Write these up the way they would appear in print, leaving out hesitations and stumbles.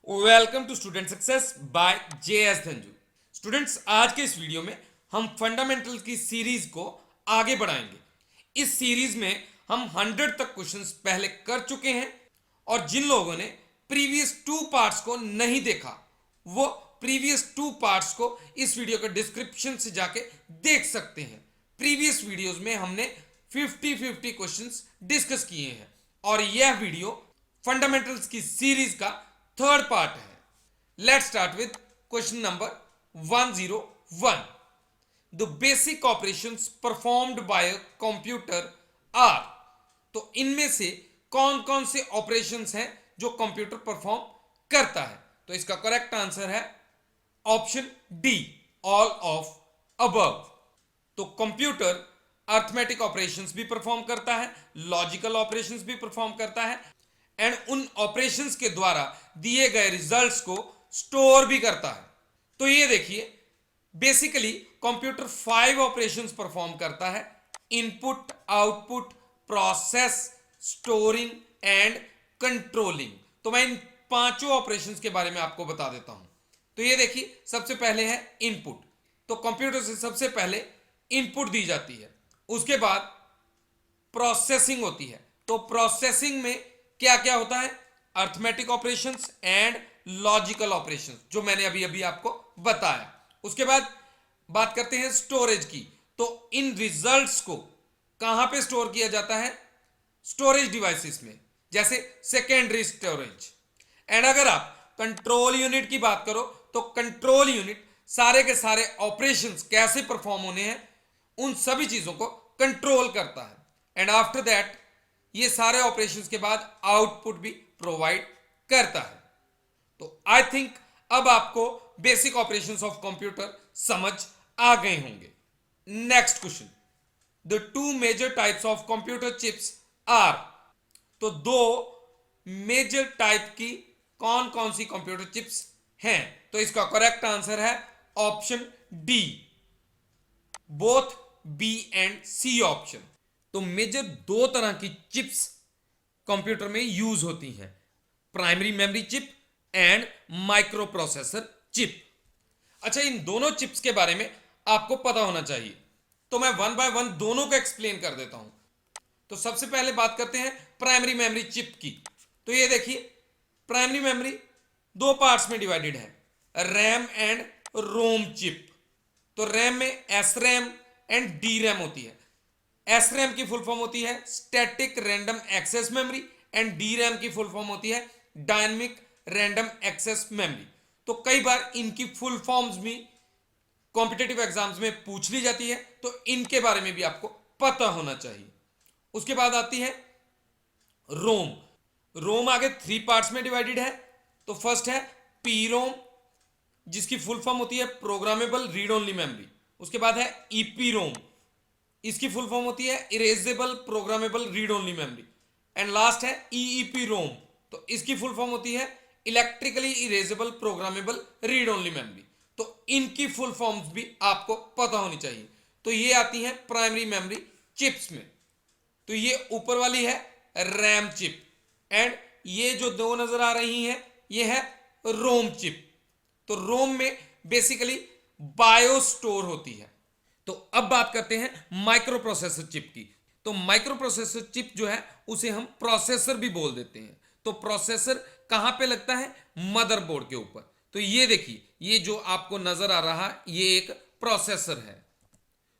Welcome to student success by JS Dhanju. Students, आज के इस वीडियो में हम फंडामेंटल की सीरीज को आगे बढ़ाएंगे। इस सीरीज में हम 100 तक क्वेश्चंस पहले कर चुके हैं और जिन लोगों ने प्रीवियस 2 पार्ट्स को नहीं देखा वो प्रीवियस 2 पार्ट्स को इस वीडियो के डिस्क्रिप्शन से जाके देख सकते हैं। प्रीवियस वीडियोस में हमने 50-50 क्वेश्चंस डिस्कस किए हैं और यह वीडियो फंडामेंटल्स की सीरीज का थर्ड पार्ट है। Let's start with question number 101। The basic operations performed by a computer are. तो इनमें से कौन कौन से ऑपरेशंस हैं जो कंप्यूटर परफॉर्म करता है? तो इसका करेक्ट आंसर है option D, all of above. तो कंप्यूटर अर्थमेटिक ऑपरेशंस भी परफॉर्म करता है, लॉजिकल ऑपरेशंस भी परफॉर्म करता है एंड उन ऑपरेशंस के द्वारा दिए गए रिजल्ट्स को स्टोर भी करता है। तो ये देखिए, बेसिकली कंप्यूटर 5 ऑपरेशंस परफॉर्म करता है: input, output, process, storing and controlling. तो मैं इन पांचों ऑपरेशंस के बारे में आपको बता देता हूं। तो ये देखिए, सबसे पहले है इनपुट। तो कंप्यूटर से सबसे पहले इनपुट दी जाती है, उसके बाद प्रोसेसिंग होती है। तो प्रोसेसिंग में क्या क्या होता है? Arithmetic operations and logical operations, जो मैंने अभी अभी आपको बताया। उसके बाद बात करते हैं स्टोरेज की। तो इन रिजल्ट्स को कहां पे स्टोर किया जाता है? स्टोरेज डिवाइसेस में, जैसे सेकेंडरी स्टोरेज। एंड अगर आप कंट्रोल यूनिट की बात करो तो कंट्रोल यूनिट सारे के सारे ऑपरेशंस कैसे परफॉर्म होने हैं उन सभी चीजों को कंट्रोल करता है। एंड आफ्टर दैट ये सारे ऑपरेशंस के बाद आउटपुट भी प्रोवाइड करता है। तो आई थिंक अब आपको बेसिक ऑपरेशंस ऑफ कंप्यूटर समझ आ गए होंगे। Next question, the 2 major types of computer chips are. तो 2 मेजर टाइप की कौन कौन सी कंप्यूटर चिप्स हैं? तो इसका करेक्ट आंसर है option D, both B and C option. तो मेजर 2 तरह की चिप्स कंप्यूटर में यूज होती हैं: primary memory chip and microprocessor chip. अच्छा, इन दोनों चिप्स के बारे में आपको पता होना चाहिए, तो मैं 1 बाय 1 दोनों को एक्सप्लेन कर देता हूं। तो सबसे पहले बात करते हैं प्राइमरी मेमोरी चिप की। तो ये देखिए, प्राइमरी मेमोरी 2 पार्ट्स में डिवाइडेड है, रैम एंड रोम चिप। तो रैम में SRAM एंड DRAM होती है। SRAM की फुल फॉर्म होती है static random access memory and DRAM की फुल फॉर्म होती है डायनेमिक रैंडम एक्सेस मेमोरी। तो कई बार इनकी फुल फॉर्म्स भी कॉम्पिटिटिव एग्जाम्स में पूछ ली जाती है, तो इनके बारे में भी आपको पता होना चाहिए। उसके बाद आती है रोम। रोम आगे 3 पार्ट्स में डिवाइडेड है। तो फर्स्ट है PROM, जिसकी फुल फॉर्म होती है प्रोग्रामेबल रीड ओनली मेमोरी। उसके बाद है EPROM, इसकी फुल फॉर्म होती है erasable programmable read only memory. And last है EEPROM, तो इसकी फुल फॉर्म होती है electrically erasable programmable read only memory. तो इनकी फुल फॉर्म्स भी आपको पता होनी चाहिए। तो ये आती हैं प्राइमरी मेमोरी चिप्स में। तो ये ऊपर वाली है रैम चिप एंड ये जो 2 नजर आ रही हैं ये है रोम चिप। तो रोम में बेसिकली बायो स्टोर होती है। तो अब बात करते हैं माइक्रो प्रोसेसर चिप की। तो माइक्रो प्रोसेसर चिप जो है उसे हम प्रोसेसर भी बोल देते हैं। तो प्रोसेसर कहां पे लगता है? मदरबोर्ड के ऊपर। तो ये देखिए, ये जो आपको नजर आ रहा ये एक प्रोसेसर है।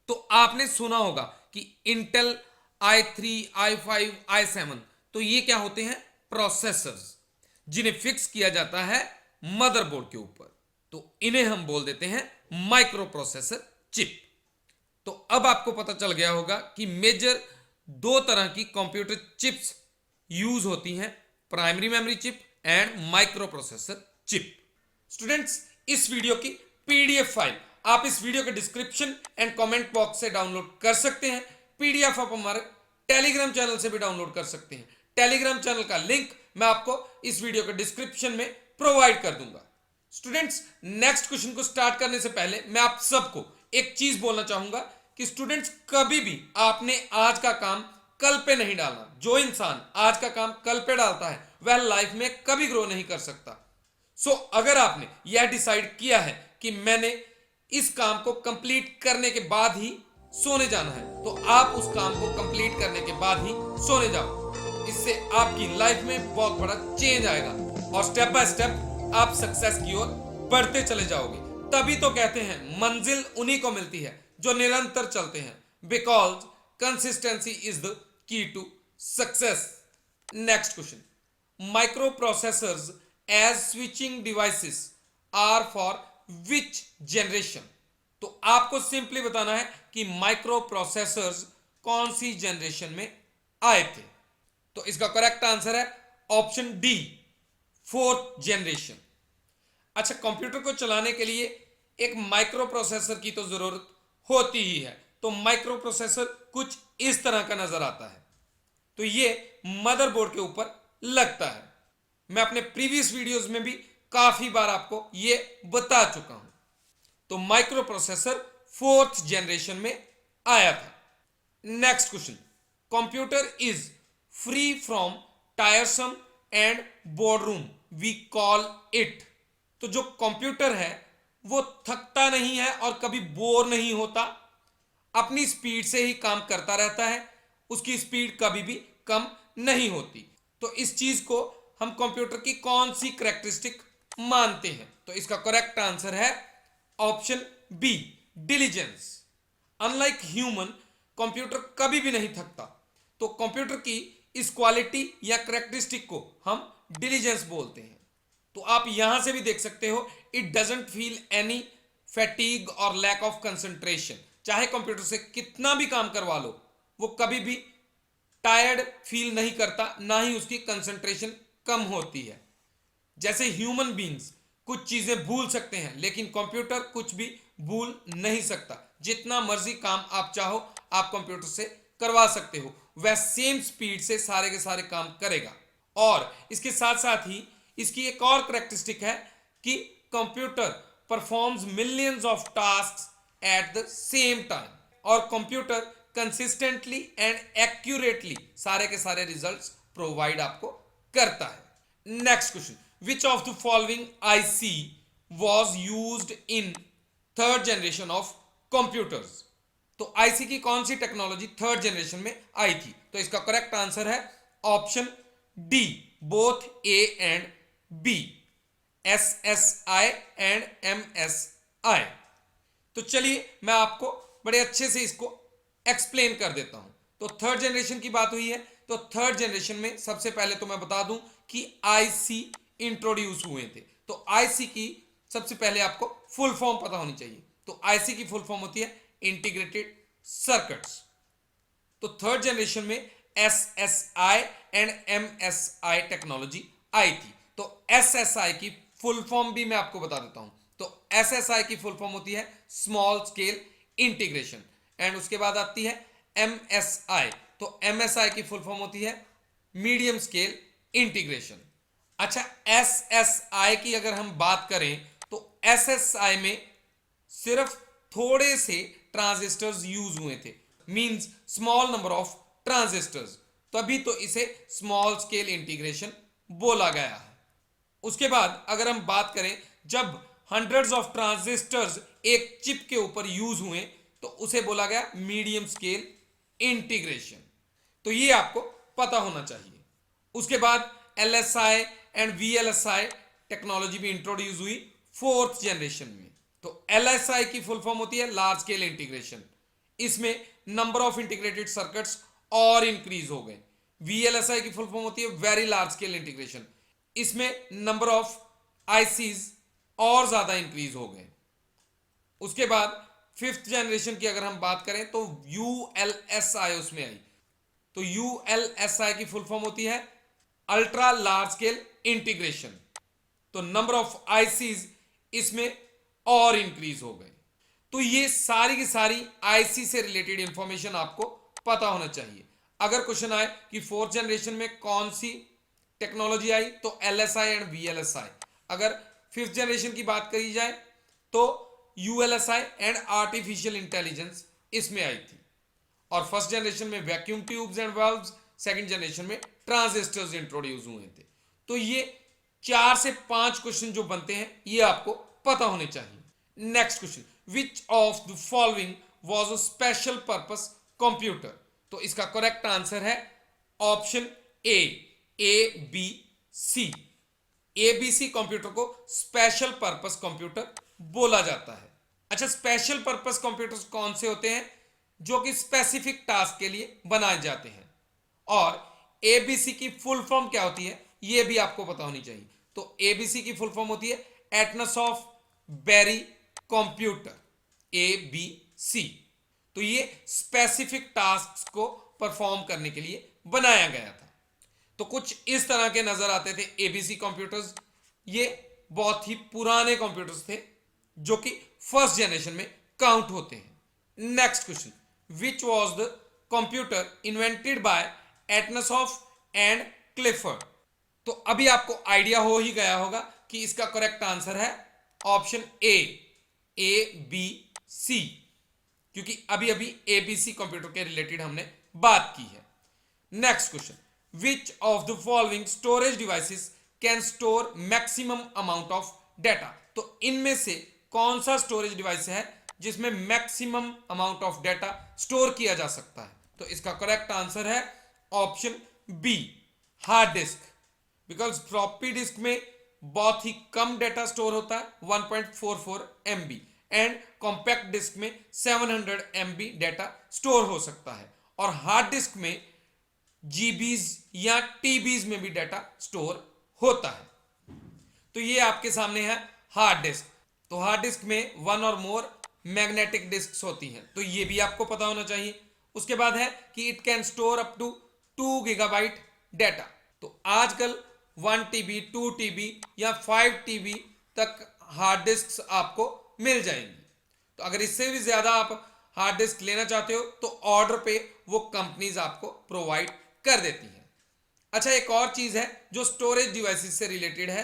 तो आपने सुना होगा कि इंटेल i3, i5, i7, तो ये क्या होते हैं? प्रोसेसर्स, जिन्हें फिक्स किया जाता है मदरबोर्ड के ऊपर। तो इन्हें हम बोल देते हैं माइक्रो प्रोसेसर चिप। तो अब आपको पता चल गया होगा कि मेजर 2 तरह की कंप्यूटर चिप्स यूज होती हैं: primary memory chip and microprocessor chip. Students, इस वीडियो की PDF फाइल आप इस वीडियो के डिस्क्रिप्शन एंड कमेंट बॉक्स से डाउनलोड कर सकते हैं। PDF आप हमारे टेलीग्राम चैनल से भी डाउनलोड कर सकते हैं। टेलीग्राम चैनल का लिंक मैं आपको इस वीडियो के डिस्क्रिप्शन में प्रोवाइड कर दूंगा। स्टूडेंट्स, नेक्स्ट क्वेश्चन को स्टार्ट करने से पहले मैं आप सबको एक चीज बोलना चाहूंगा कि स्टूडेंट्स, कभी भी आपने आज का काम कल पे नहीं डालना। जो इंसान आज का काम कल पे डालता है वह लाइफ में कभी ग्रो नहीं कर सकता। सो अगर आपने यह डिसाइड किया है कि मैंने इस काम को कंप्लीट करने के बाद ही सोने जाना है, तो आप उस काम को कंप्लीट करने के बाद ही सोने जाओ। इससे आपकी लाइफ में बहुत बड़ा चेंज आएगा और स्टेप बाय स्टेप आप सक्सेस की ओर बढ़ते चले जाओगे। तभी तो कहते हैं मंजिल उन्हीं को मिलती है जो निरंतर चलते हैं, because consistency is the key to success. Next question, microprocessors as switching devices are for which generation? तो आपको सिंपली बताना है कि माइक्रो प्रोसेसर्स कौन सी जनरेशन में आए थे। तो इसका करेक्ट आंसर है ऑप्शन डी, फोर्थ जनरेशन। अच्छा, कंप्यूटर को चलाने के लिए एक माइक्रो प्रोसेसर की तो जरूरत होती ही है। तो माइक्रो प्रोसेसर कुछ इस तरह का नजर आता है। तो ये मदरबोर्ड के ऊपर लगता है। मैं अपने प्रीवियस वीडियोस में भी काफी बार आपको ये बता चुका हूं। तो माइक्रो प्रोसेसर फोर्थ जनरेशन में आया था। Next question, computer is free from tiresome and boredom we call it. तो जो कंप्यूटर है वो थकता नहीं है और कभी बोर नहीं होता, अपनी स्पीड से ही काम करता रहता है, उसकी स्पीड कभी भी कम नहीं होती। तो इस चीज को हम कंप्यूटर की कौन सी कैरेक्टरिस्टिक मानते हैं? तो इसका करेक्ट आंसर है option B, diligence. Unlike human, computer कभी भी नहीं थकता। तो कंप्यूटर की इस क्वालिटी या कैरेक्टरिस्टिक को हम डिलीजेंस बोलते हैं। तो आप यहां से भी देख सकते हो, it doesn't feel any fatigue और लैक ऑफ कंसंट्रेशन। चाहे कंप्यूटर से कितना भी काम करवा लो, वो कभी भी टायर्ड फील नहीं करता, ना ही उसकी कंसंट्रेशन कम होती है। जैसे ह्यूमन बींग्स कुछ चीजें भूल सकते हैं, लेकिन कंप्यूटर कुछ भी भूल नहीं सकता। जितना मर्जी काम आप चाहो आप कंप्यूटर से करवा सकते हो, वह सेम स्पीड से सारे के सारे काम करेगा। और इसके साथ साथ ही इसकी एक और कैरेक्टरिस्टिक है कि computer performs millions of tasks at the same time और कंप्यूटर कंसिस्टेंटली एंड एक्यूरेटली सारे के सारे रिजल्ट्स प्रोवाइड आपको करता है। Next question, which of the following IC was used in third generation of computers? तो आईसी की कौन सी टेक्नोलॉजी थर्ड जनरेशन में आई थी? तो इसका करेक्ट आंसर है option D, both A and B, SSI and MSI. तो चलिए मैं आपको बड़े अच्छे से इसको एक्सप्लेन कर देता हूं। तो थर्ड जनरेशन की बात हुई है, तो थर्ड जनरेशन में सबसे पहले तो मैं बता दूं कि आईसी इंट्रोड्यूस हुए थे। तो आईसी की सबसे पहले आपको फुल फॉर्म पता होनी चाहिए। तो आईसी की फुल फॉर्म होती है इंटीग्रेटेड सर्किट्स। तो थर्ड जनरेशन में एसएसआई एंड एमएसआई टेक्नोलॉजी आई थी। तो एसएसआई की फुल फॉर्म भी मैं आपको बता देता हूं। तो एसएसआई की फुल फॉर्म होती है स्मॉल स्केल इंटीग्रेशन, एंड उसके बाद आती है एमएसआई। तो एमएसआई की फुल फॉर्म होती है मीडियम स्केल इंटीग्रेशन। अच्छा, एसएसआई की अगर हम बात करें तो एसएसआई में सिर्फ थोड़े से ट्रांजिस्टर्स यूज हुए थे, means small number of transistors, तभी तो इसे स्मॉल स्केल इंटीग्रेशन बोला गया है। उसके बाद अगर हम बात करें जब हंड्रेड्स ऑफ ट्रांजिस्टर्स एक चिप के ऊपर यूज हुए तो उसे बोला गया मीडियम स्केल इंटीग्रेशन। तो ये आपको पता होना चाहिए। उसके बाद एलएसआई एंड वीएलएसआई टेक्नोलॉजी भी इंट्रोड्यूस हुई फोर्थ जनरेशन में। तो एलएसआई की फुल फॉर्म होती है लार्ज स्केल इंटीग्रेशन। इसमें नंबर ऑफ इंटीग्रेटेड सर्किट्स और इंक्रीज हो गए। वीएलएसआई की फुल फॉर्म होती है वेरी लार्ज स्केल इंटीग्रेशन। इसमें नंबर ऑफ आईसीज और ज्यादा इंक्रीज हो गए। उसके बाद फिफ्थ जनरेशन की अगर हम बात करें तो यूएलएसआई उसमें आई। तो यूएलएसआई की फुल फॉर्म होती है अल्ट्रा लार्ज स्केल इंटीग्रेशन। तो नंबर ऑफ आईसीज इसमें और इंक्रीज हो गए। तो ये सारी की सारी आईसी से रिलेटेड इंफॉर्मेशन आपको पता होना चाहिए। अगर क्वेश्चन आए कि फोर्थ जनरेशन में कौन सी टेक्नोलॉजी आई तो एलएसआई एंड वीएलएसआई। अगर फिफ्थ जनरेशन की बात करी जाए तो यूएलएसआई एंड आर्टिफिशियल इंटेलिजेंस इसमें आई थी। और फर्स्ट जनरेशन में vacuum tubes and valves, second generation में ट्रांजिस्टर्स इंट्रोड्यूस हुए थे। तो ये 4 से 5 क्वेश्चन जो बनते हैं ये आपको पता होने चाहिए। Next question, which of the following was a special purpose computer? तो इसका करेक्ट आंसर है option A B C. ABC computer को स्पेशल पर्पस कंप्यूटर बोला जाता है। अच्छा, स्पेशल पर्पस कंप्यूटर्स कौन से होते हैं? जो कि स्पेसिफिक टास्क के लिए बनाए जाते हैं। और एबीसी की फुल फॉर्म क्या होती है यह भी आपको पता होनी चाहिए। तो एबीसी की फुल फॉर्म होती है एटनस ऑफ बेरी कंप्यूटर, एबीसी। तो ये स्पेसिफिक टास्क को परफॉर्म करने के लिए बनाया गया था। तो कुछ इस तरह के नजर आते थे एबीसी कंप्यूटर्स। ये बहुत ही पुराने कंप्यूटर्स थे जो कि फर्स्ट जनरेशन में काउंट होते हैं। Next question, which was the computer invented by Atanasoff and Clifford? तो अभी आपको आइडिया हो ही गया होगा कि इसका करेक्ट आंसर है ऑप्शन ए बी सी, क्योंकि अभी अभी एबीसी कंप्यूटर के रिलेटेड हमने बात की है। Next question, which of the following storage devices can store maximum amount of data? तो इनमें से कौन सा स्टोरेज डिवाइस है जिसमें maximum amount of data store किया जा सकता है? तो इसका करेक्ट आंसर है option B, hard disk. Because floppy disk में बहुत ही कम डेटा स्टोर होता है, 1.44 MB, एंड कॉम्पैक्ट डिस्क में 700 MB डेटा स्टोर हो सकता है। और हार्ड डिस्क में जीबीज या टीबीज में भी डाटा स्टोर होता है। तो ये आपके सामने है हार्ड डिस्क। तो हार्ड डिस्क में वन और मोर मैग्नेटिक डिस्क्स होती हैं, तो ये भी आपको पता होना चाहिए। उसके बाद है कि it can store up to 2 gigabyte data. तो आजकल 1 TB, 2 TB या 5 TB तक हार्ड डिस्क आपको मिल जाएंगी। तो अगर इससे भी ज्यादा आप हार्ड डिस्क लेना चाहते हो तो ऑर्डर पे वो कंपनीज आपको प्रोवाइड कर देती हैं। अच्छा, एक और चीज है जो स्टोरेज डिवाइसेस से रिलेटेड है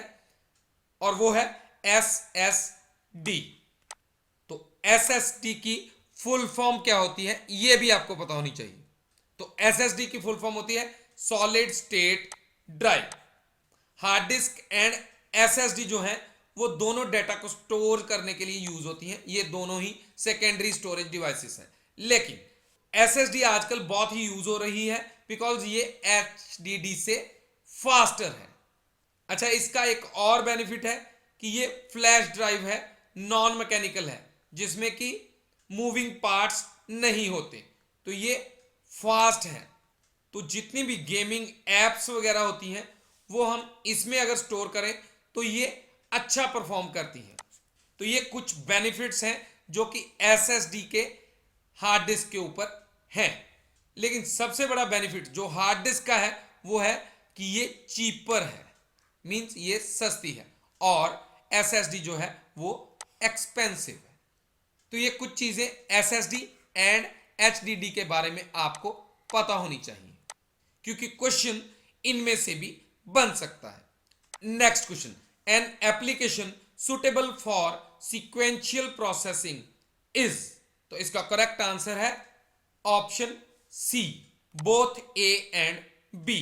और वो है SSD। तो SSD की फुल फॉर्म क्या होती है ये भी आपको पता होनी चाहिए। तो SSD की फुल फॉर्म होती है solid state drive. Hard disk and SSD जो है वो दोनों डाटा को स्टोर करने के लिए यूज होती हैं। ये दोनों ही सेकेंडरी स्टोरेज डिवाइसेस हैं, लेकिन SSD आजकल बहुत ही यूज हो रही है बिकॉज ये HDD से फास्टर है। अच्छा, इसका एक और बेनिफिट है कि ये फ्लैश ड्राइव है, नॉन मैकेनिकल है, जिसमें कि मूविंग पार्ट्स नहीं होते, तो ये फास्ट है। तो जितनी भी गेमिंग एप्स वगैरह होती हैं वो हम इसमें अगर स्टोर करें तो ये अच्छा परफॉर्म करती हैं। तो ये कुछ बेनिफिट्स हैं जो कि SSD के हार्ड डिस्क के ऊपर हैं। लेकिन सबसे बड़ा बेनिफिट जो हार्ड डिस्क का है वो है कि ये चीपर है, मींस ये सस्ती है, और SSD जो है वो एक्सपेंसिव है। तो ये कुछ चीजें SSD एंड HDD के बारे में आपको पता होनी चाहिए, क्योंकि क्वेश्चन इनमें से भी बन सकता है। Next question, an application suitable for sequential processing is? तो इसका करेक्ट आंसर है option C, both A and B।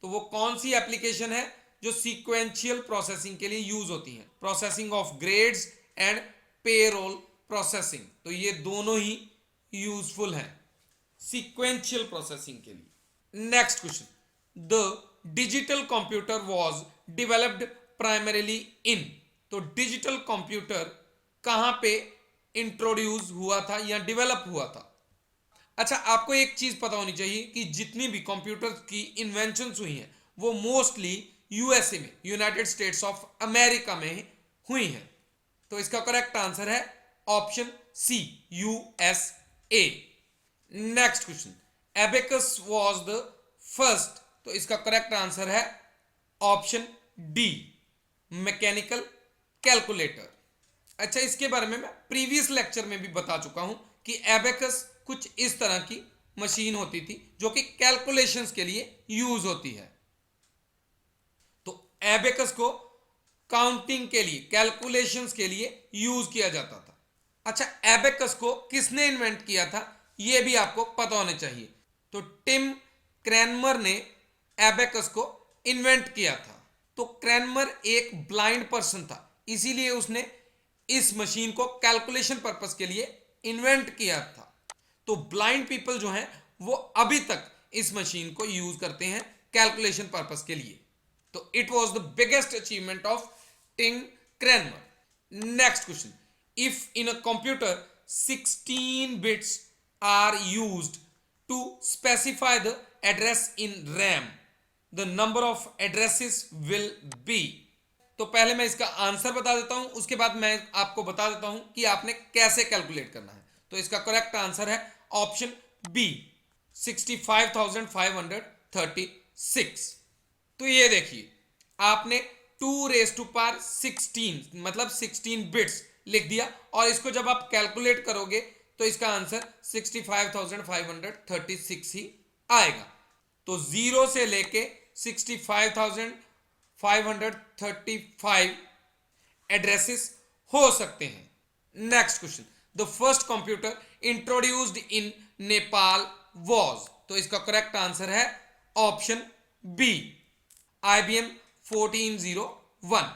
तो वो कौन सी एप्लीकेशन है जो सीक्वेंशियल प्रोसेसिंग के लिए यूज होती है? Processing of grades and payroll processing. तो ये दोनों ही यूजफुल हैं सीक्वेंशियल प्रोसेसिंग के लिए। Next question, the digital computer was developed primarily in? तो डिजिटल कंप्यूटर कहां पे इंट्रोड्यूस हुआ था या डेवलप हुआ था? अच्छा, आपको एक चीज पता होनी चाहिए कि जितनी भी कंप्यूटर की इन्वेंशंस हुई हैं वो मोस्टली USA में, यूनाइटेड स्टेट्स ऑफ अमेरिका में हुई हैं। तो इसका करेक्ट आंसर है option C, USA। Next question, abacus was the first? तो इसका करेक्ट आंसर है ऑप्शन डी, मैकेनिकल कैलकुलेटर। अच्छा, इसके बारे में मैं प्रीवियस लेक्चर में भी बता चुका हूं कि एबेकस कुछ इस तरह की मशीन होती थी जो कि कैलकुलेशंस के लिए यूज होती है। तो एबेकस को काउंटिंग के लिए, कैलकुलेशंस के लिए यूज किया जाता था। अच्छा, एबेकस को किसने इन्वेंट किया था यह भी आपको पता होना चाहिए। तो टिम क्रैनमर ने एबेकस को इन्वेंट किया था। तो क्रैनमर एक ब्लाइंड पर्सन था, इसीलिए उसने इस मशीन को कैलकुलेशन पर्पस के लिए इन्वेंट किया था। तो ब्लाइंड पीपल जो हैं वो अभी तक इस मशीन को यूज करते हैं कैलकुलेशन पर्पस के लिए। तो it was the biggest achievement of Tim Cranmer. Next question, if in a computer 16 bits are used to specify the address in RAM, the number of addresses will be. तो पहले मैं इसका answer बता देता हूं, उसके बाद मैं आपको बता देता हूं कि आपने कैसे कैलकुलेट करना है। तो इसका करेक्ट आंसर है ऑप्शन बी, 65,536। तो ये देखिए, आपने 2⁻16 मतलब 16 बिट्स लिख दिया, और इसको जब आप कैलकुलेट करोगे तो इसका आंसर 65,536 ही आएगा। तो 0 से लेके 65,535 एड्रेसेस हो सकते हैं। Next question, the first computer introduced in Nepal was. तो इसका करेक्ट आंसर है ऑप्शन बी, IBM 1401।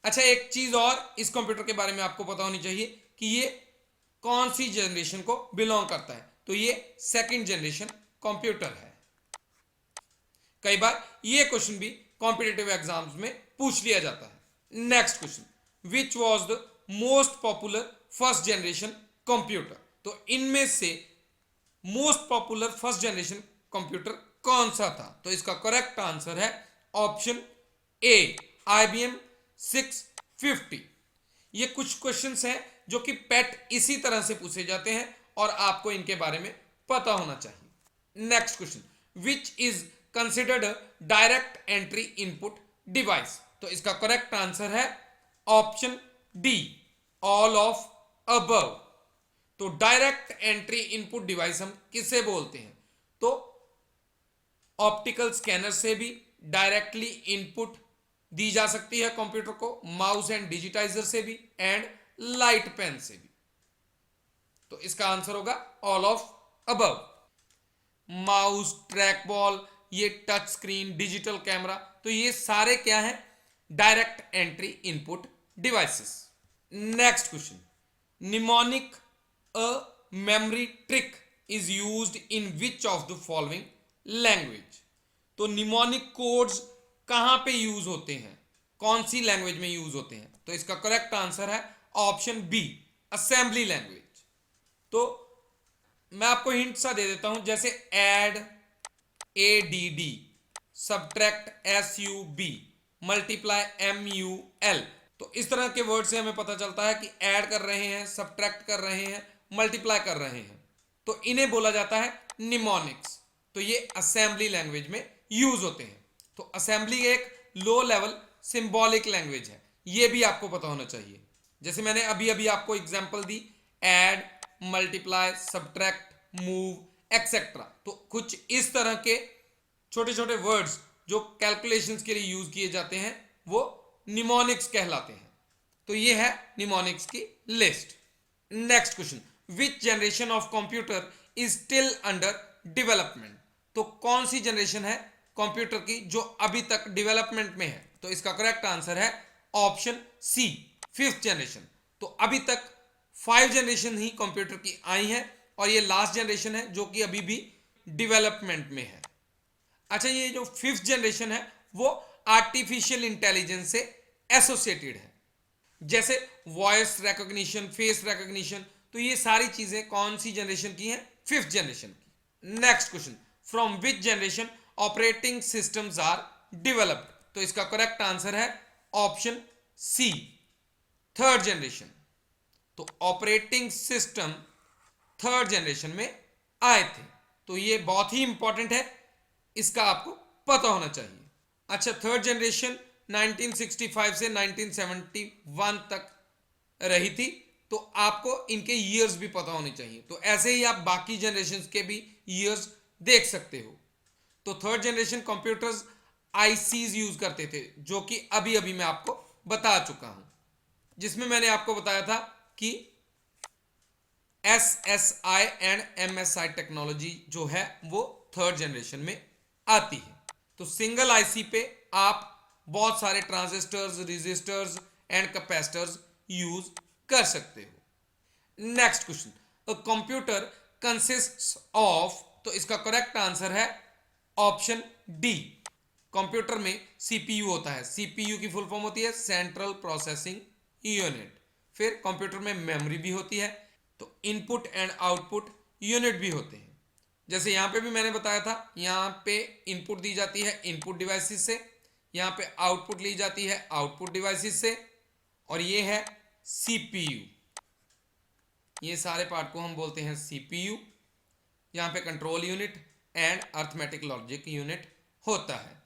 अच्छा, एक चीज और इस कंप्यूटर के बारे में आपको पता होनी चाहिए कि ये कौन सी जनरेशन को बिलोंग करता है। तो ये सेकंड जनरेशन कंप्यूटर है। कई बार ये क्वेश्चन भी कॉम्पिटिटिव एग्जाम्स में पूछ लिया जाता है। Next question, which was the most popular first generation computer. तो इनमें से most popular first generation computer कौन सा था। तो इसका करेक्ट आंसर है ऑप्शन ए, IBM 650। ये कुछ क्वेश्चंस हैं जो कि पेट इसी तरह से पूछे जाते हैं और आपको इनके बारे में पता होना चाहिए। Next question, which is considered direct entry input device. तो इसका करेक्ट आंसर है option D, all of above. तो डायरेक्ट एंट्री इनपुट डिवाइस हम किसे बोलते हैं। तो ऑप्टिकल स्कैनर से भी डायरेक्टली इनपुट दी जा सकती है कंप्यूटर को, माउस एंड डिजिटाइजर से भी, एंड लाइट पेन से भी। तो इसका आंसर होगा all of above. Mouse, track ball, ये टच स्क्रीन, डिजिटल कैमरा, तो ये सारे क्या हैं, direct entry input devices. Next question, mnemonic a memory trick is used in which of the following language. तो निमोनिक कोड्स कहां पे यूज होते हैं, कौन सी लैंग्वेज में यूज होते हैं। तो इसका करेक्ट आंसर है ऑप्शन बी, असेंबली लैंग्वेज। तो मैं आपको हिंट सा दे देता हूं, जैसे add ADD, subtract SUB, multiply MUL। तो इस तरह के वर्ड से हमें पता चलता है कि ऐड कर रहे हैं, सब्ट्रैक्ट कर रहे हैं, मल्टीप्लाई कर रहे हैं, तो इन्हें बोला जाता है निमोनिक्स। तो ये असेंबली लैंग्वेज में यूज होते हैं। तो असेंबली एक लो लेवल सिंबॉलिक लैंग्वेज है, ये भी आपको पता होना चाहिए। जैसे मैंने अभी अभी आपको एग्जांपल दी, add, multiply, subtract, move etcetera. तो कुछ इस तरह के छोटे छोटे वर्ड्स जो कैलकुलेशंस के लिए यूज किए जाते हैं वो निमोनिक्स कहलाते हैं। तो ये है निमोनिक्स की list. Next question, which generation of computer is still under development. तो कौन सी जनरेशन है कंप्यूटर की जो अभी तक डेवलपमेंट में है। तो इसका करेक्ट आंसर है ऑप्शन सी, 5th जनरेशन। तो अभी तक 5 जनरेशन ही कंप्यूटर की आई है और ये लास्ट जनरेशन है जो कि अभी भी डेवलपमेंट में है। अच्छा, ये जो 5th जनरेशन है वो आर्टिफिशियल इंटेलिजेंस से एसोसिएटेड है, जैसे वॉइस रिकॉग्निशन, फेस रिकॉग्निशन। तो ये सारी चीजें कौन सी जनरेशन की हैं, 5th जनरेशन की। Next question, from which generation operating systems are developed. तो इसका करेक्ट आंसर है ऑप्शन सी, 3rd जनरेशन। तो ऑपरेटिंग सिस्टम 3rd जनरेशन में आए थे। तो ये बहुत ही इंपॉर्टेंट है, इसका आपको पता होना चाहिए। अच्छा, 3rd जनरेशन 1965 से 1971 तक रही थी, तो आपको इनके ईयर्स भी पता होने चाहिए। तो ऐसे ही आप बाकी जनरेशन के भी ईयर्स देख सकते हो। तो 3rd generation computers ICs use करते थे, जो कि अभी अभी मैं आपको बता चुका हूं, जिसमें मैंने आपको बताया था कि SSI एंड MSI टेक्नोलॉजी जो है वो 3rd जनरेशन में आती है। तो सिंगल IC पे आप बहुत सारे transistors, resistors and capacitors use कर सकते हो। Next question, a computer consists of, तो इसका करेक्ट आंसर है ऑप्शन डी। कंप्यूटर में सीपीयू होता है, सीपीयू की फुल फॉर्म होती है सेंट्रल प्रोसेसिंग यूनिट। फिर कंप्यूटर में मेमोरी भी होती है, तो इनपुट एंड आउटपुट यूनिट भी होते हैं। जैसे यहां पे भी मैंने बताया था, यहां पे इनपुट दी जाती है इनपुट डिवाइसेस से, यहां पे आउटपुट ली जाती है आउटपुट डिवाइसेस से, और ये है सीपीयू। ये सारे पार्ट को हम बोलते हैं सीपीयू। यहां पे control unit and arithmetic logic unit होता है,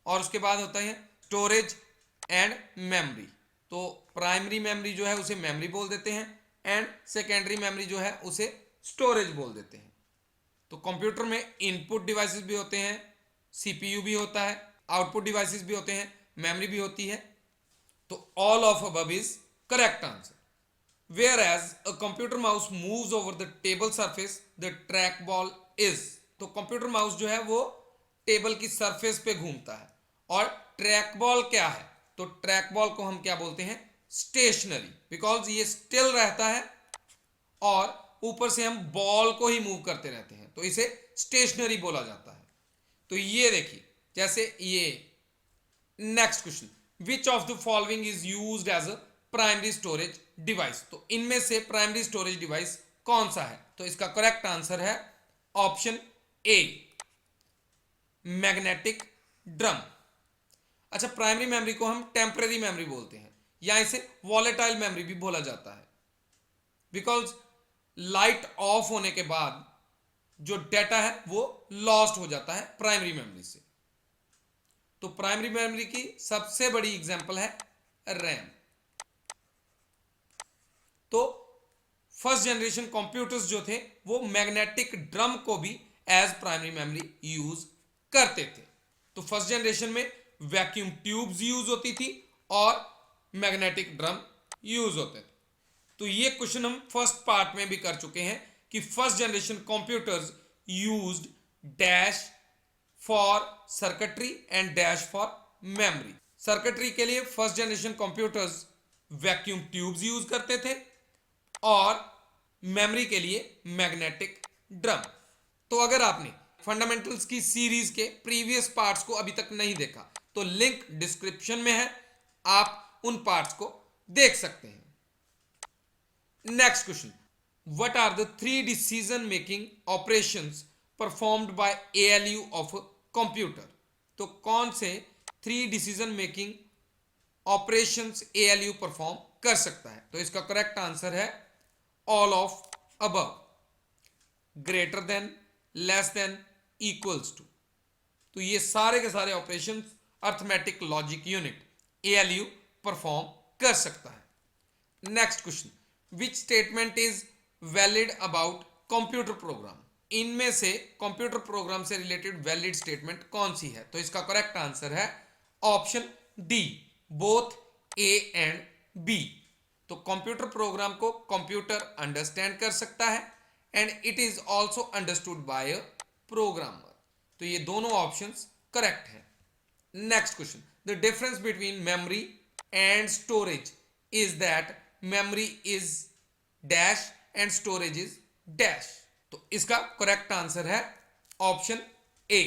और उसके बाद होता है स्टोरेज एंड मेमोरी। तो प्राइमरी मेमोरी जो है उसे मेमोरी बोल देते हैं, एंड सेकेंडरी मेमोरी जो है उसे स्टोरेज बोल देते हैं। तो कंप्यूटर में इनपुट डिवाइसेस भी होते हैं, सीपीयू भी होता है, आउटपुट डिवाइसेस भी होते हैं, मेमोरी भी होती है। तो all of above is correct answer. Whereas a computer mouse moves over the table surface, the trackball is, तो कंप्यूटर माउस जो है वो टेबल की सरफेस पे घूमता है, और ट्रैक बॉल क्या है, तो ट्रैक बॉल को हम क्या बोलते हैं, स्टेशनरी, बिकॉज ये स्टिल रहता है और ऊपर से हम बॉल को ही मूव करते रहते हैं, तो इसे स्टेशनरी बोला जाता है। तो ये देखिए, जैसे ये next question, which of the following is used as a primary storage device, तो इनमें से प्राइमरी स्टोरेज डिवाइस कौन सा है, तो इसका करेक्ट आंसर है ऑप्शन ए, मैग्नेटिक ड्रम। अच्छा, प्राइमरी मेमोरी को हम टेम्परेरी मेमोरी बोलते हैं, या इसे वॉलेटाइल मेमोरी भी बोला जाता है, बिकॉज लाइट ऑफ होने के बाद जो डेटा है वो लॉस्ट हो जाता है प्राइमरी मेमोरी से। तो प्राइमरी मेमोरी की सबसे बड़ी एग्जांपल है रैम। तो फर्स्ट जनरेशन कंप्यूटर्स जो थे वो मैग्नेटिक ड्रम को भी एज प्राइमरी मेमोरी यूज करते थे। तो फर्स्ट जनरेशन में वैक्यूम ट्यूब्स यूज होती थी और मैग्नेटिक ड्रम यूज होते थे। तो ये क्वेश्चन हम फर्स्ट पार्ट में भी कर चुके हैं कि first generation computers used dash for circuitry and dash for memory. Circuitry के लिए first generation computers vacuum tubes use करते थे, और मेमोरी के लिए मैग्नेटिक ड्रम। तो अगर आपने फंडामेंटल्स की सीरीज के प्रीवियस पार्ट्स को अभी तक नहीं देखा, तो लिंक डिस्क्रिप्शन में है, आप उन पार्ट्स को देख सकते हैं। Next question, what are the 3 decision making operations performed by ALU of computer, तो कौन से 3 decision making operations ALU perform कर सकता है, तो इसका करेक्ट आंसर है all of above, greater than, less than, equals to. तो ये सारे के सारे operation arithmetic logic unit ALU perform कर सकता है। Next question, which statement is valid about computer program, इनमें से कंप्यूटर प्रोग्राम से रिलेटेड वैलिड स्टेटमेंट कौन सी है, तो इसका करेक्ट आंसर है option D, both A and B. तो कंप्यूटर प्रोग्राम को कंप्यूटर अंडरस्टैंड कर सकता है and it is also understood by a programmer. तो ये दोनों ऑप्शंस करेक्ट है। Next question, the difference between memory and storage is that memory is dash and storage is dash. तो इसका करेक्ट आंसर है option A,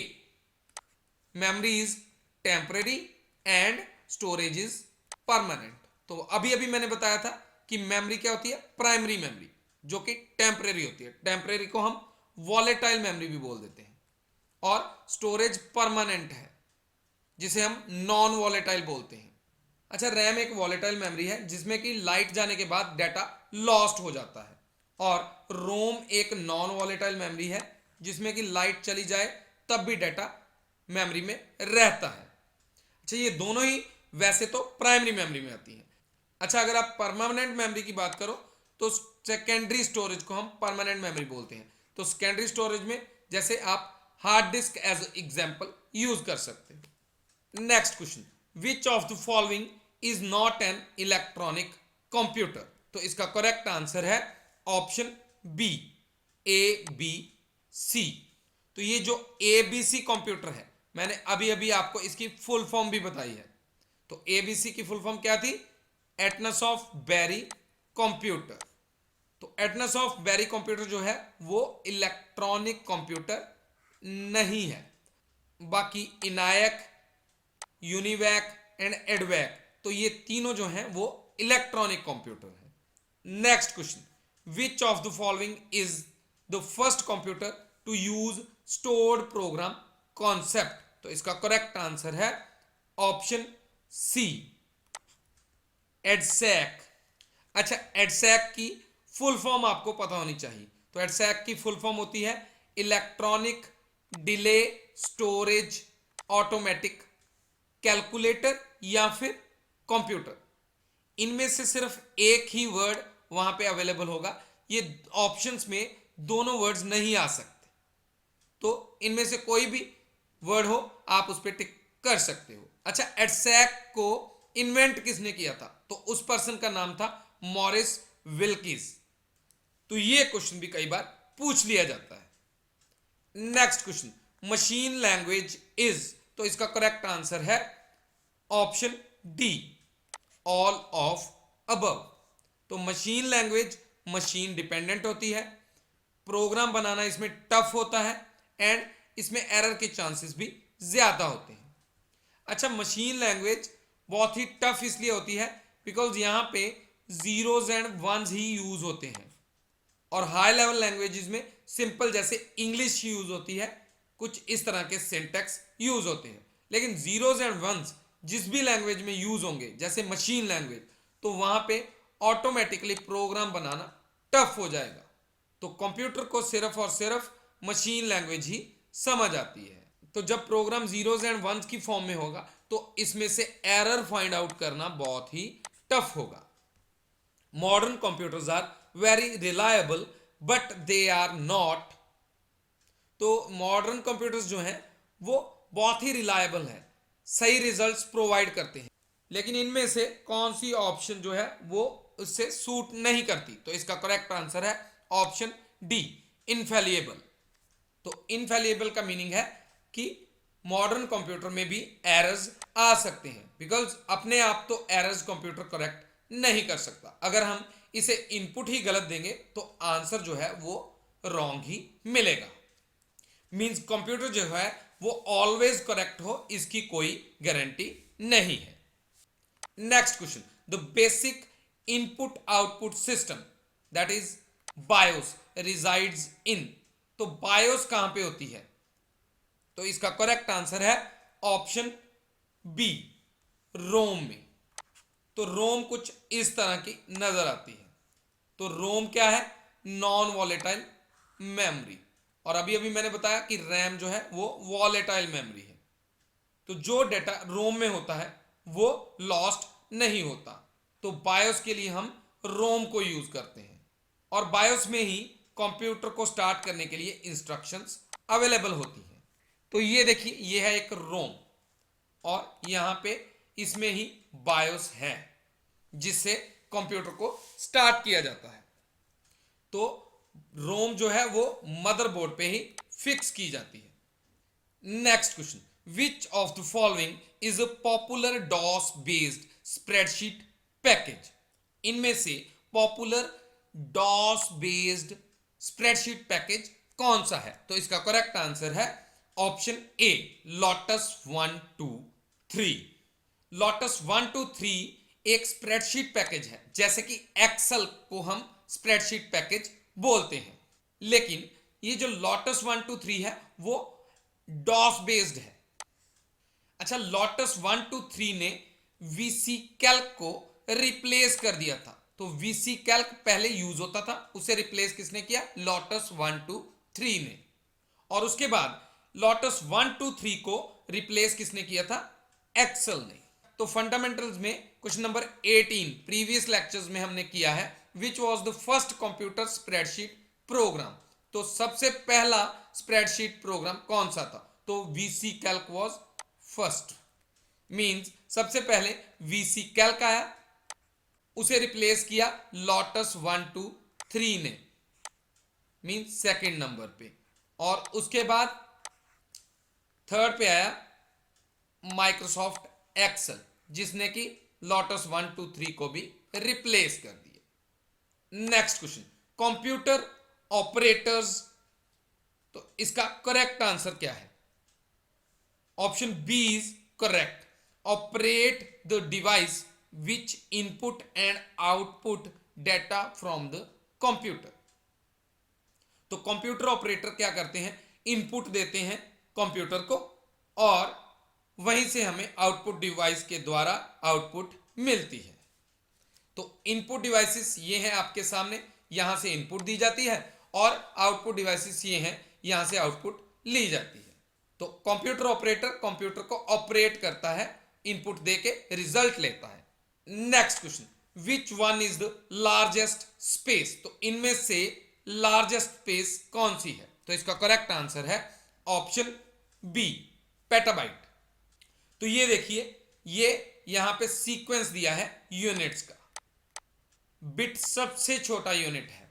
memory is temporary and storage is permanent. तो अभी अभी मैंने बताया था कि मेमोरी क्या होती है, प्राइमरी मेमोरी, जो कि टेम्परेरी होती है, टेम्परेरी को हम वॉलेटाइल मेमोरी भी बोल देते हैं, और स्टोरेज परमानेंट है जिसे हम नॉन वॉलेटाइल बोलते हैं। अच्छा, रैम एक वॉलेटाइल मेमोरी है जिसमें कि लाइट जाने के बाद डाटा लॉस्ट हो जाता है, और रोम एक नॉन वॉलेटाइल मेमोरी है जिसमें कि लाइट चली जाए तब भी डाटा मेमोरी में रहता है। अच्छा, ये दोनों ही वैसे तो प्राइमरी मेमोरी में आती है। अच्छा, अगर आप परमानेंट मेमोरी की बात करो तो सेकेंडरी स्टोरेज को हम परमानेंट मेमोरी बोलते हैं। तो सेकेंडरी स्टोरेज में जैसे आप hard disk as example use कर सकते हैं। Next question, which of the following is not an electronic computer, तो इसका करेक्ट आंसर है option B, A B C. तो ये जो ए बी सी कंप्यूटर है, मैंने अभी अभी आपको इसकी फुल फॉर्म भी बताई है। तो एबीसी की फुल फॉर्म क्या थी? एटनस ऑफ बैरी कंप्यूटर। तो एटनस ऑफ बैरी कंप्यूटर जो है वो इलेक्ट्रॉनिक कंप्यूटर नहीं है। बाकी इनायक, यूनिवैक एंड एडवैक, तो ये तीनों जो हैं वो इलेक्ट्रॉनिक कंप्यूटर है। Next question, which of the following is the first computer to use stored program concept? तो इसका करेक्ट आंसर है ऑप्शन सी, एडसैक। अच्छा, एडसैक की फुल फॉर्म आपको पता होनी चाहिए। तो एडसैक की फुल फॉर्म होती है electronic delay storage automatic calculator या फिर कंप्यूटर। इनमें से सिर्फ एक ही वर्ड वहां पे अवेलेबल होगा। ये ऑप्शंस में दोनों वर्ड्स नहीं आ सकते। तो इनमें से कोई भी वर्ड हो आप उस पर टिक कर सकते हो। अच्छा, एडसैक को इन्वेंट किसने किया था? तो उस पर्सन का नाम था मॉरिस विल्किस। तो ये क्वेश्चन भी कई बार पूछ लिया जाता है। Next question, machine language is, तो इसका करेक्ट आंसर है option D, all of above. तो मशीन लैंग्वेज मशीन डिपेंडेंट होती है, प्रोग्राम बनाना इसमें टफ होता है एंड इसमें एरर के चांसेस भी ज्यादा होते हैं। अच्छा, मशीन लैंग्वेज बहुत ही टफ इसलिए होती है बिकॉज यहां पे जीरोज एंड वंस ही यूज होते हैं, और हाई लेवल लैंग्वेजेस में सिंपल जैसे इंग्लिश यूज होती है, कुछ इस तरह के सिंटैक्स यूज होते हैं। लेकिन जीरोज एंड वंस जिस भी लैंग्वेज में यूज होंगे जैसे मशीन लैंग्वेज, तो वहां पे ऑटोमेटिकली प्रोग्राम बनाना टफ हो जाएगा। तो कंप्यूटर को सिर्फ और सिर्फ मशीन लैंग्वेज ही समझ आती है। तो जब प्रोग्राम जीरोज एंड वंस की फॉर्म में होगा तो इसमें से एरर फाइंड आउट करना बहुत ही टफ होगा। Modern computers are very reliable but they are not. तो मॉडर्न कंप्यूटर्स जो हैं वो बहुत ही रिलायबल है, सही रिजल्ट्स प्रोवाइड करते हैं, लेकिन इनमें से कौन सी ऑप्शन जो है वो उससे सूट नहीं करती? तो इसका करेक्ट आंसर है ऑप्शन डी, इनफैलिएबल। तो इनफैलिएबल का मीनिंग है कि मॉडर्न कंप्यूटर में भी एरर्स आ सकते हैं, बिकॉज अपने आप तो एरर्स कंप्यूटर करेक्ट नहीं कर सकता। अगर हम इसे इनपुट ही गलत देंगे तो आंसर जो है वो रॉन्ग ही मिलेगा। मींस कंप्यूटर जो है वो ऑलवेज करेक्ट हो इसकी कोई गारंटी नहीं है। Next question, the basic input output system that is BIOS resides इन। तो बायोस कहां पे होती है? तो इसका करेक्ट आंसर है ऑप्शन बी, रोम में। तो रोम कुछ इस तरह की नजर आती है। तो रोम क्या है? Non volatile memory. और अभी अभी मैंने बताया कि रैम जो है वो वॉलेटाइल मेमोरी है। तो जो डेटा रोम में होता है वो लॉस्ट नहीं होता। तो बायोस के लिए हम रोम को यूज करते हैं, और बायोस में ही कंप्यूटर को स्टार्ट करने के लिए इंस्ट्रक्शंस अवेलेबल होती हैं। तो ये देखिए, ये है एक रोम, और यहां पे इसमें ही बायोस है जिससे कंप्यूटर को स्टार्ट किया जाता है। तो रोम जो है वो मदरबोर्ड पे ही फिक्स की जाती है। Next question, which of the following is a popular DOS based spreadsheet package? इनमें से popular DOS based spreadsheet package कौन सा है? तो इसका करेक्ट आंसर है ऑप्शन ए, लोटस 123। लोटस 123 एक स्प्रेडशीट पैकेज है, जैसे कि एक्सेल को हम स्प्रेडशीट पैकेज बोलते हैं, लेकिन ये जो लोटस 123 है वो डॉस बेस्ड है। अच्छा, लोटस 123 ने वीसी कैल्क को रिप्लेस कर दिया था। तो वीसी कैल्क पहले यूज होता था, उसे रिप्लेस किसने किया? लोटस 123 ने। और उसके बाद लोटस 123 को रिप्लेस किसने किया था? एक्सेल ने। तो फंडामेंटल्स में क्वेश्चन नंबर 18 प्रीवियस लेक्चर्स में हमने किया है, विच was the first computer spreadsheet programme. तो सबसे पहला स्प्रेडशीट प्रोग्राम कौन सा था? तो VC Calc was first. Means सबसे पहले वीसी कैल्क आया, उसे रिप्लेस किया लोटस 123 ने, मींस सेकंड नंबर पे। और उसके बाद थर्ड पे आया माइक्रोसॉफ्ट एक्सेल, जिसने कि लोटस 1 2 3 को भी रिप्लेस कर दिया। नेक्स्ट क्वेश्चन, कंप्यूटर ऑपरेटर्स, तो इसका करेक्ट आंसर क्या है? Option B is correct. Operate the device which input and output data from the computer. तो कंप्यूटर ऑपरेटर क्या करते हैं? इनपुट देते हैं कंप्यूटर को और वहीं से हमें आउटपुट डिवाइस के द्वारा आउटपुट मिलती है। तो इनपुट डिवाइसेस ये हैं आपके सामने, यहां से इनपुट दी जाती है और आउटपुट डिवाइसेस ये हैं, यहां से आउटपुट ली जाती है। तो कंप्यूटर ऑपरेटर कंप्यूटर को ऑपरेट करता है, इनपुट देके रिजल्ट लेता है। Next question, which one is the largest space? तो इनमें से लार्जेस्ट स्पेस कौन सी है? तो इसका करेक्ट आंसर है ऑप्शन बी, पेटाबाइट। तो ये देखिए, ये यहां पे सीक्वेंस दिया है यूनिट्स का। बिट सबसे छोटा यूनिट है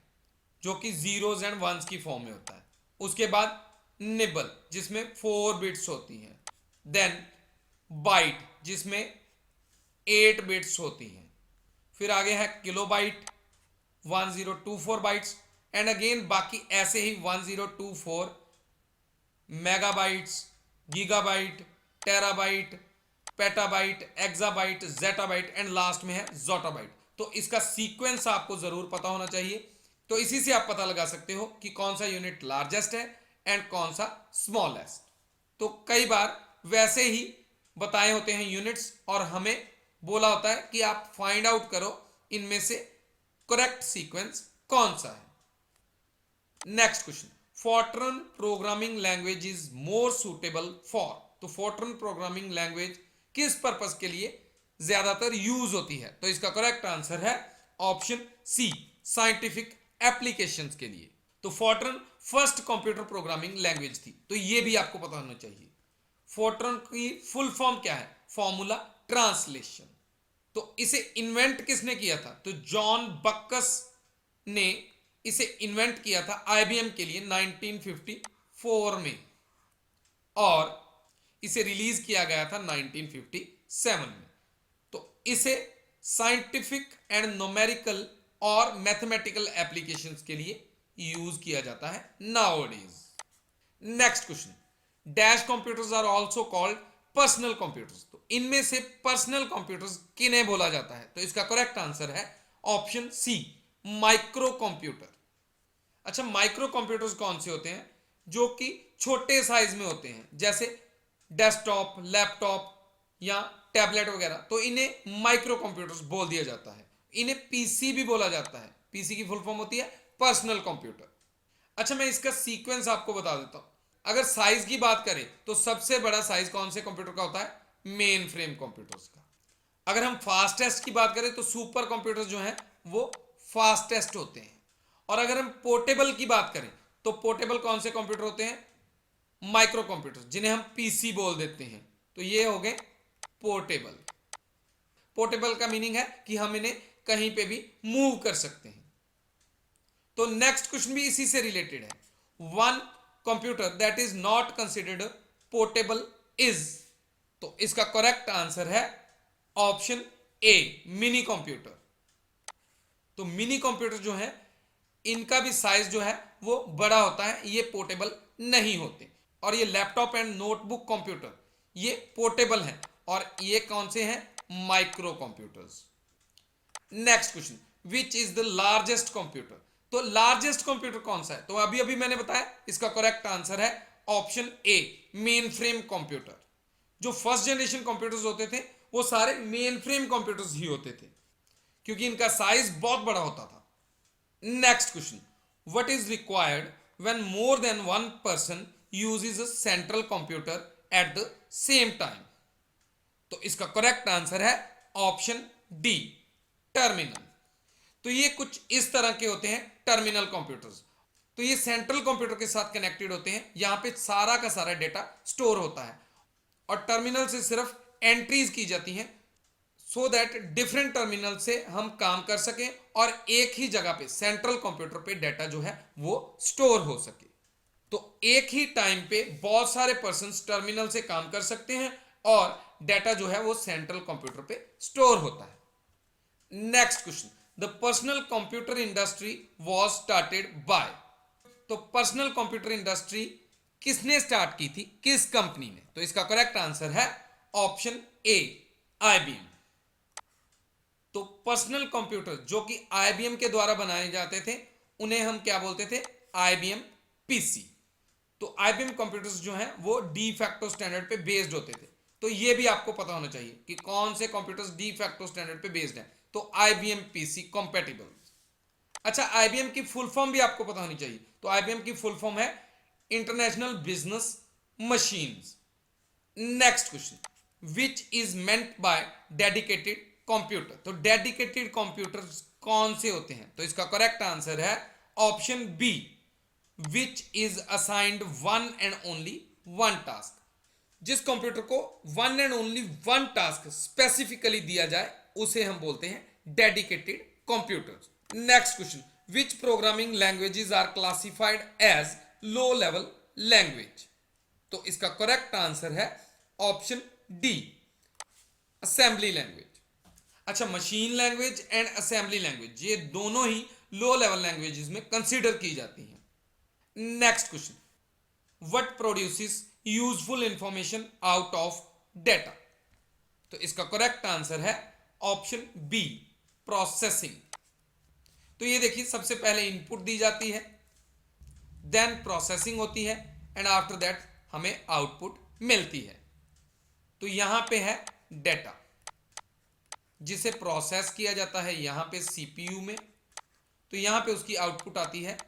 जो कि जीरोस एंड वंस की फॉर्म में होता है। उसके बाद निबल जिसमें 4 बिट्स होती हैं, देन बाइट जिसमें 8 बिट्स होती हैं, फिर आगे है किलोबाइट 1024 बाइट्स, एंड अगेन बाकी ऐसे ही 1024 megabytes, gigabyte, terabyte, petabyte, exabyte, zettabyte and last में है जोटाबाइट। तो इसका सीक्वेंस आपको जरूर पता होना चाहिए। तो इसी से आप पता लगा सकते हो कि कौन सा यूनिट लार्जेस्ट है एंड कौन सा स्मॉलेस्ट। तो कई बार वैसे ही बताए होते हैं यूनिट्स और हमें बोला होता है कि आप फाइंड आउट करो इनमें से करेक्ट सीक्वेंस कौन सा है। Next question, Fortran programming language is more suitable for? तो फोर्ट्रन प्रोग्रामिंग लैंग्वेज किस पर्पस के लिए ज्यादातर यूज होती है? तो इसका करेक्ट आंसर है ऑप्शन सी, साइंटिफिक एप्लीकेशंस के लिए। तो Fortran first computer programming language थी, तो यह भी आपको पता होना चाहिए। फोर्ट्रन की फुल फॉर्म क्या है? Formula translation. तो इसे इन्वेंट किसने किया था? तो जॉन बक्कस ने इसे इन्वेंट किया था आईबीएम के लिए 1954 में, और इसे रिलीज किया गया था 1957 में। तो इसे साइंटिफिक एंड न्यूमेरिकल और मैथमेटिकल एप्लीकेशंस के लिए यूज किया जाता है nowadays. Next question, dash computers are also called personal computers. तो इनमें से पर्सनल कंप्यूटर्स किन्हें बोला जाता है? तो इसका करेक्ट आंसर है ऑप्शन सी, माइक्रो कंप्यूटर। अच्छा, माइक्रो कंप्यूटर्स कौन से होते हैं? जो कि छोटे साइज में होते हैं, जैसे डेस्कटॉप, लैपटॉप या टैबलेट वगैरह। तो इन्हें माइक्रो कंप्यूटर्स बोल दिया जाता है। इन्हें पीसी भी बोला जाता है। पीसी की फुल फॉर्म होती है पर्सनल कंप्यूटर। अच्छा, मैं इसका सीक्वेंस आपको बता देता हूं। अगर साइज की बात करें तो सबसे बड़ा साइज कौन से कंप्यूटर का होता है? मेन फ्रेम कंप्यूटर्स का। अगर हम फास्टेस्ट की बात करें तो सुपर कंप्यूटर्स जो हैं वो फास्टेस्ट होते हैं। और अगर हम पोर्टेबल की बात करें तो पोर्टेबल कौन से कंप्यूटर होते हैं? माइक्रो कंप्यूटर्स, जिन्हें हम पीसी बोल देते हैं। तो ये हो गए पोर्टेबल। पोर्टेबल का मीनिंग है कि हम इन्हें कहीं पे भी मूव कर सकते हैं। तो नेक्स्ट क्वेश्चन भी इसी से रिलेटेड है। One computer that is not considered portable is? तो इसका करेक्ट आंसर है ऑप्शन ए, मिनी कंप्यूटर। तो मिनी कंप्यूटर जो है इनका भी साइज जो है वो बड़ा होता है, ये पोर्टेबल नहीं होते। और ये लैपटॉप एंड नोटबुक कंप्यूटर ये पोर्टेबल हैं, और ये कौन से हैं? Micro computers. Next question, which is the largest computer? तो लार्जेस्ट कंप्यूटर कौन सा है? तो अभी अभी मैंने बताया, इसका करेक्ट आंसर है ऑप्शन ए, मेन फ्रेम कंप्यूटर। जो फर्स्ट जनरेशन कंप्यूटर्स होते थे वो सारे मेन फ्रेम कंप्यूटर्स ही होते थे, क्योंकि इनका साइज बहुत बड़ा होता था। Next question, what is required when more than one person uses a central computer at the same time? तो इसका करेक्ट आंसर है ऑप्शन डी, टर्मिनल। तो ये कुछ इस तरह के होते हैं टर्मिनल कंप्यूटर्स। तो ये सेंट्रल कंप्यूटर के साथ कनेक्टेड होते हैं, यहां पे सारा का सारा डेटा स्टोर होता है, और टर्मिनल से सिर्फ एंट्रीज की जाती हैं, सो दैट डिफरेंट टर्मिनल से हम काम कर सकें और एक ही जगह पे सेंट्रल कंप्यूटर पे डाटा जो है वो स्टोर हो सके। तो एक ही टाइम पे बहुत सारे पर्सन टर्मिनल से काम कर सकते हैं और डाटा जो है वो सेंट्रल कंप्यूटर पे स्टोर होता है। Next question, the personal computer industry was started by. तो पर्सनल कंप्यूटर इंडस्ट्री किसने स्टार्ट की थी, किस कंपनी ने? तो इसका करेक्ट आंसर है ऑप्शन ए, आईबीएम। तो पर्सनल कंप्यूटर जो कि आईबीएम के द्वारा बनाए जाते थे उन्हें हम क्या बोलते थे, आईबीएम पीसी। तो आईबीएम कंप्यूटर्स जो हैं वो डी फैक्टो स्टैंडर्ड पे बेस्ड होते थे। तो ये भी आपको पता होना चाहिए कि कौन से कंप्यूटर्स डी फैक्टो स्टैंडर्ड पे बेस्ड हैं। तो आईबीएम पीसी कंपैटिबल। अच्छा, आईबीएम की फुल फॉर्म भी आपको पता होनी चाहिए। तो आईबीएम की फुल फॉर्म है International Business Machines. Next question, which is meant by dedicated computer. तो डेडिकेटेड कंप्यूटर्स कौन से होते हैं? तो इसका करेक्ट आंसर है option B, which is assigned one and only one task. जिस कंप्यूटर को one and only one task specifically दिया जाए उसे हम बोलते हैं dedicated computers. Next question, which programming languages are classified as low level language. तो इसका करेक्ट आंसर है ऑप्शन डी, असेंबली लैंग्वेज। अच्छा, machine language and assembly language ये दोनों ही लो लेवल लैंग्वेजेस में कंसीडर की जाती हैं। Next question, what produces useful information out of data. तो इसका करेक्ट आंसर है ऑप्शन बी, प्रोसेसिंग। तो ये देखिए, सबसे पहले इनपुट दी जाती है, देन प्रोसेसिंग होती है एंड आफ्टर दैट हमें आउटपुट मिलती है। तो यहां पे है डेटा जिसे प्रोसेस किया जाता है यहां पे सीपीयू में। तो यहां पे उसकी आउटपुट आती है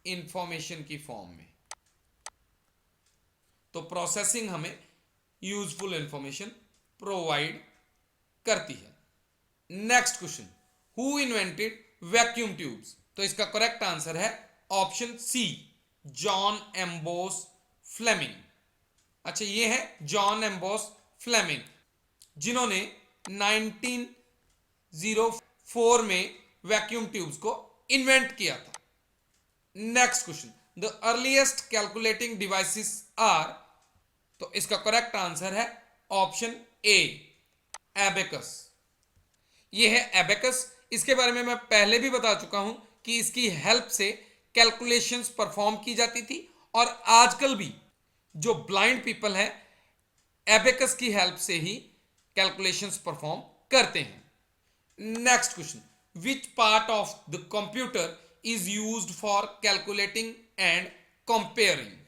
इंफॉर्मेशन की फॉर्म में। तो प्रोसेसिंग हमें यूजफुल इंफॉर्मेशन प्रोवाइड करती है। Next question, who invented vacuum tubes. तो इसका करेक्ट आंसर है option C, John Ambrose Fleming. अच्छा, ये है जॉन एम्बोस फ्लेमिंग जिन्होंने 1904 में वैक्यूम ट्यूब्स को इन्वेंट किया था। Next question, the earliest calculating devices are. तो इसका करेक्ट आंसर है ऑप्शन ए, एबेकस। ये है एबेकस। इसके बारे में मैं पहले भी बता चुका हूं कि इसकी हेल्प से कैलकुलेशंस परफॉर्म की जाती थी और आजकल भी जो ब्लाइंड पीपल हैं एबेकस की हेल्प से ही कैलकुलेशंस परफॉर्म करते हैं। Next question, which part of the computer is used for calculating and comparing.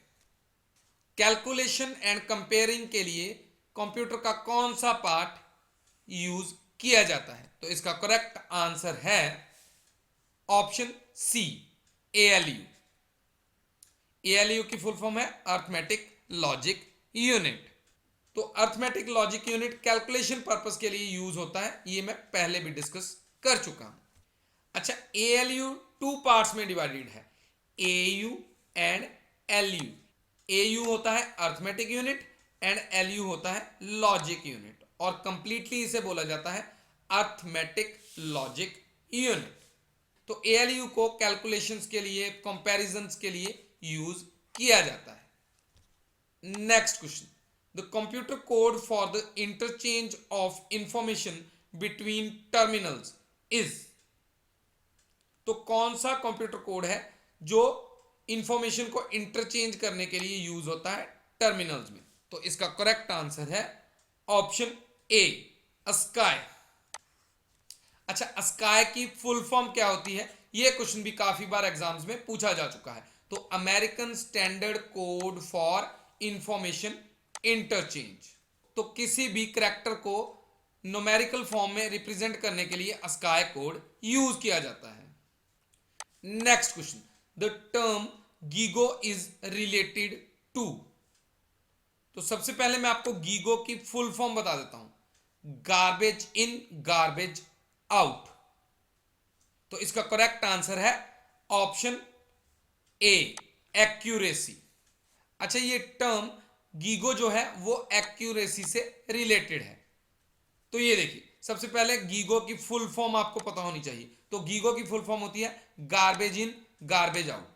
Calculation and comparing के लिए कंप्यूटर का कौन सा पार्ट यूज किया जाता है? तो इसका करेक्ट आंसर है ऑप्शन सी, एएलयू। एएलयू की फुल फॉर्म है अर्थमेटिक लॉजिक यूनिट। तो arithmetic logic unit calculation purpose के लिए यूज होता है, ये मैं पहले भी डिस्कस कर चुका हूं। अच्छा, एएलयू टू पार्ट्स में डिवाइडेड है, एयू एंड एलयू। एयू होता है अर्थमेटिक यूनिट एंड एलयू होता है लॉजिक यूनिट, और कंप्लीटली इसे बोला जाता है अर्थमेटिक लॉजिक यूनिट। तो एएलयू को कैलकुलेशंस के लिए, कंपैरिजंस के लिए यूज किया जाता है। Next question, the computer code for the interchange of information between terminals is. तो कौन सा कंप्यूटर कोड है जो इंफॉर्मेशन को इंटरचेंज करने के लिए यूज होता है टर्मिनल्स में? तो इसका करेक्ट आंसर है ऑप्शन ए, अस्काई। अच्छा, अस्काई की फुल फॉर्म क्या होती है? यह क्वेश्चन भी काफी बार एग्जाम्स में पूछा जा चुका है। तो American standard code for information interchange. तो किसी भी करैक्टर को न्यूमेरिकल फॉर्म में रिप्रेजेंट करने के लिए अस्काई कोड यूज किया जाता है। Next question, the term GIGO is related to. तो सबसे पहले मैं आपको गीगो की फुल फॉर्म बता देता हूं, गार्बेज इन गार्बेज आउट। तो इसका करेक्ट आंसर है ऑप्शन ए, एक्यूरेसी। अच्छा, ये टर्म गीगो जो है वो एक्यूरेसी से रिलेटेड है। तो ये देखिए, सबसे पहले गीगो की फुल फॉर्म आपको पता होनी चाहिए। तो गीगो की फुल फॉर्म होती है garbage in garbage out.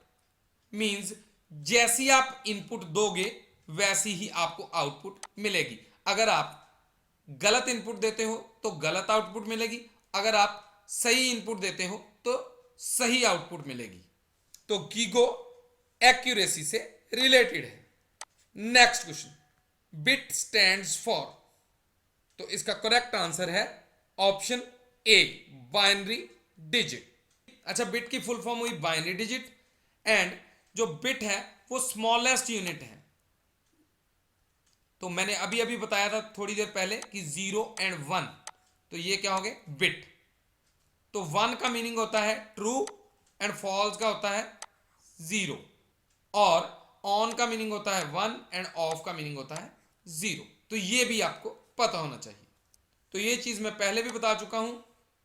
Means जैसी आप इनपुट दोगे वैसी ही आपको आउटपुट मिलेगी। अगर आप गलत इनपुट देते हो तो गलत आउटपुट मिलेगी, अगर आप सही इनपुट देते हो तो सही आउटपुट मिलेगी। तो गीगो एक्यूरेसी से रिलेटेड है। Next question, bit stands for, तो इसका करेक्ट आंसर है ऑप्शन ए, बाइनरी डिजिट। अच्छा, बिट की फुल फॉर्म हुई बाइनरी डिजिट, एंड जो बिट है वो स्मॉलेस्ट यूनिट है। तो मैंने अभी अभी बताया था थोड़ी देर पहले कि 0 एंड 1, तो ये क्या हो गए, बिट। तो 1 का मीनिंग होता है ट्रू एंड फॉल्स का होता है 0, और ऑन का मीनिंग होता है 1 एंड ऑफ का मीनिंग होता है 0। तो ये भी आपको पता होना चाहिए। तो ये चीज मैं पहले भी बता चुका हूं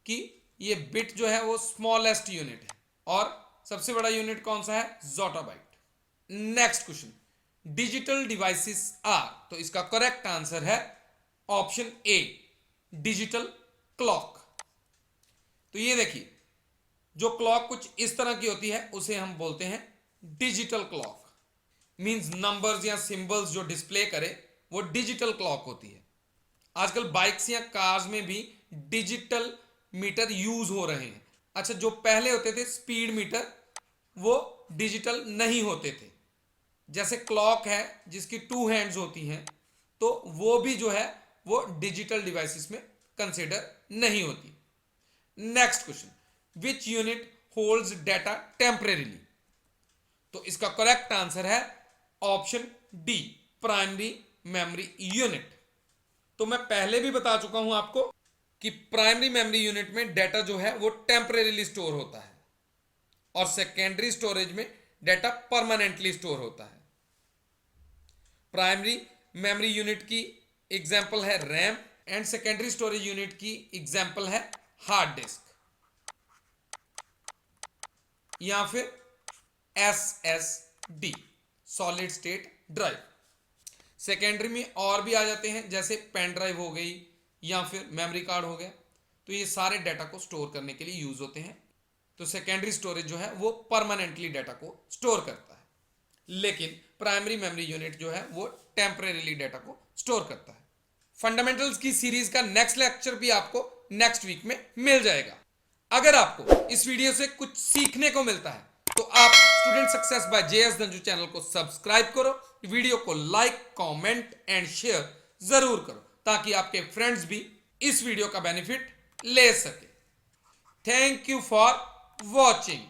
कि ये बिट जो है वो स्मॉलेस्ट यूनिट है, और सबसे बड़ा यूनिट कौन सा है, yottabyte. Next question, digital devices are, तो इसका करेक्ट आंसर है ऑप्शन ए, डिजिटल क्लॉक। तो ये देखिए, जो क्लॉक कुछ इस तरह की होती है उसे हम बोलते हैं डिजिटल क्लॉक। मींस नंबर्स या सिंबल्स जो डिस्प्ले करे वो डिजिटल क्लॉक होती है। आजकल बाइक्स या कार्स में भी डिजिटल मीटर यूज हो रहे हैं। अच्छा, जो पहले होते थे स्पीड मीटर, वो डिजिटल नहीं होते थे। जैसे क्लॉक है जिसकी 2 हैंड्स होती हैं, तो वो भी जो है वो डिजिटल डिवाइसेस में कंसिडर नहीं होती। Next question, which unit holds data temporarily, तो इसका करेक्ट आंसर है option D, primary memory unit. तो मैं पहले भी बता चुका हूं आपको कि प्राइमरी मेमोरी यूनिट में डाटा जो है वो टेम्परेरीली स्टोर होता है, और सेकेंडरी स्टोरेज में डाटा परमानेंटली स्टोर होता है। प्राइमरी मेमोरी यूनिट की एग्जांपल है RAM, and secondary storage unit की एग्जांपल है हार्ड डिस्क या फिर SSD, solid state drive. Secondary में और भी आ जाते हैं, जैसे पेन ड्राइव हो गई या फिर मेमोरी कार्ड हो गया। तो ये सारे डाटा को स्टोर करने के लिए यूज होते हैं। तो सेकेंडरी स्टोरेज जो है वो परमानेंटली डाटा को स्टोर करता है, लेकिन प्राइमरी मेमोरी यूनिट जो है वो टेम्परेरीली डाटा को स्टोर करता है। फंडामेंटल्स की सीरीज का नेक्स्ट लेक्चर भी आपको नेक्स्ट वीक में मिल जाएगा। अगर आपको इस वीडियो से कुछ सीखने को मिलता है तो आप Student success by JS Dhanju channel को सब्सक्राइब करो, वीडियो को लाइक, कमेंट एंड शेयर जरूर करो, ताकि आपके फ्रेंड्स भी इस वीडियो का बेनिफिट ले सके। Thank you for watching.